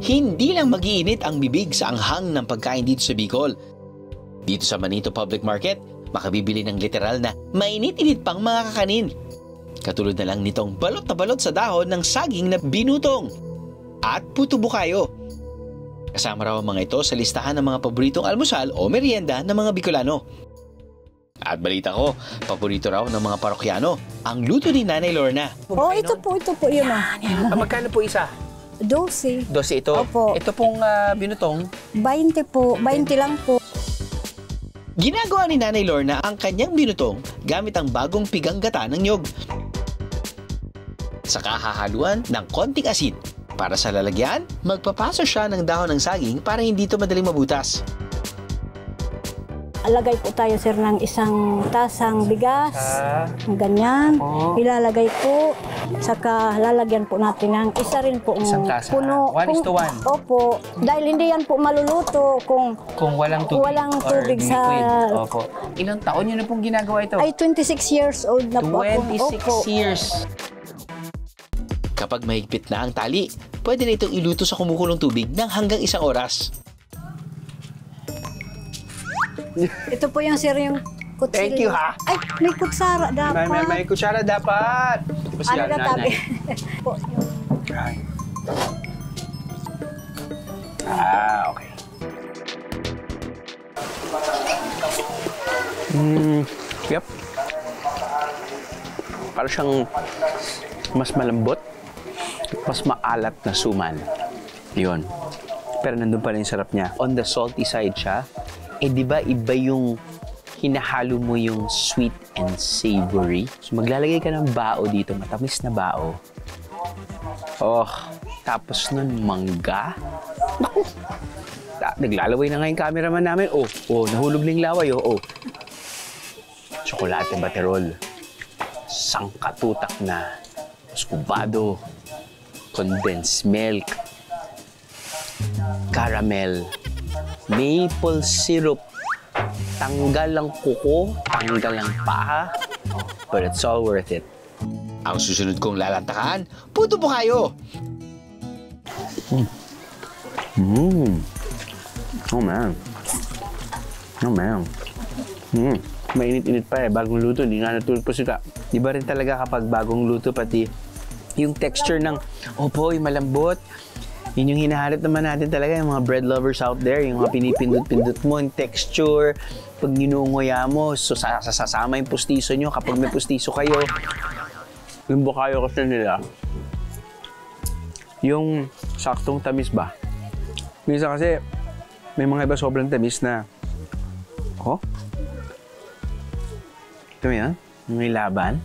Hindi lang mag-iinit ang bibig sa anghang ng pagkain dito sa Bicol. Dito sa Manito Public Market, makabibili ng literal na mainit-init pang mga kakanin. Katulad na lang nitong balot na balot sa dahon ng saging na binutong at puto bukayo. Kasama raw ang mga ito sa listahan ng mga paboritong almusal o merienda ng mga Bicolano. At balita ko, paborito raw ng mga parokyano ang luto ni Nanay Lorna. Oh, ito po yun. Magkano po isa? 12. 12 ito? Opo. Ito pong binutong? 20 po. 20 lang po. Ginagawa ni Nanay Lorna ang kanyang binutong gamit ang bagong pigang gata ng nyog. Saka hahaluan ng konting asin. Para sa lalagyan, magpapaso siya ng dahon ng saging para hindi ito madaling mabutas. Alagay po tayo, sir, ng isang tasang bigas. Ganyan. Ilalagay po. Saka lalagyan po natin ng isa rin po isang tasa. puno. 1:1. Opo. Dahil hindi yan po maluluto kung walang tubig, tubig or sa... liquid. Opo. Ilang taon nyo na pong ginagawa ito? Ay, 26 years old na po ako. 26 years. Kapag mahigpit na ang tali, pwede na itong iluto sa kumukulong tubig ng hanggang 1 oras. Ito po yung, sir, yung kutsilyo. Thank you, ha? Ay, may kutsara dapat. May kutsara dapat. Ito Ano na tabi? Okay. Yep. Para siyang mas malambot, mas maalat na suman. Yun. Pero nandun pa rin yung sarap niya. On the salty side siya, di ba iba yung hinahalo mo yung sweet and savory? So maglalagay ka ng bao dito, matamis na bao. Tapos nun mangga. Naku! Naglalaway na nga yung cameraman namin. Nahulog na yung laway. Chocolate baterol. Sangkatutak na. Muscovado. Condensed milk. Caramel. Maple syrup. Tanggal ang kuko, tanggal ang paa. But it's all worth it. Ang susunod kong lalantakan, puto bukayo. Oh man. Mainit-init pa bagong luto, hindi nga natulog po sila. Di ba rin talaga kapag bagong luto, pati yung texture ng, yung malambot. Yun yung hinahanap naman natin talaga, yung mga bread lovers out there, yung mga pinipindot-pindot mo, yung texture, pag ninunguya mo, sasama yung pustiso nyo. Kapag may pustiso kayo, yung bukayo kasi nila, yung saktong tamis ba? Minsan kasi, may mga iba sobrang tamis na, ito yan, may laban.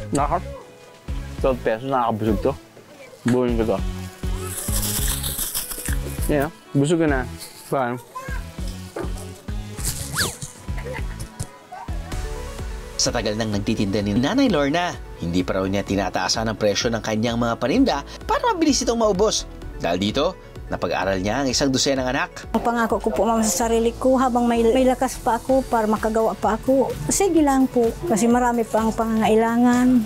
Nakakap. 12 pesos, nakakabusog to. Buhin ko to. Busog ka na. Paano? Sa tagal nang nagtitinda ni Nanay Lorna, hindi pa raw niya tinataasan ang presyo ng kanyang mga paninda para mabilis itong maubos. Dahil dito, napag-aral niya ang 12 anak. Pangako ko po, ma'am, sa sarili ko habang may lakas pa ako para makagawa pa ako. Sige lang po kasi marami pa ang pangangailangan.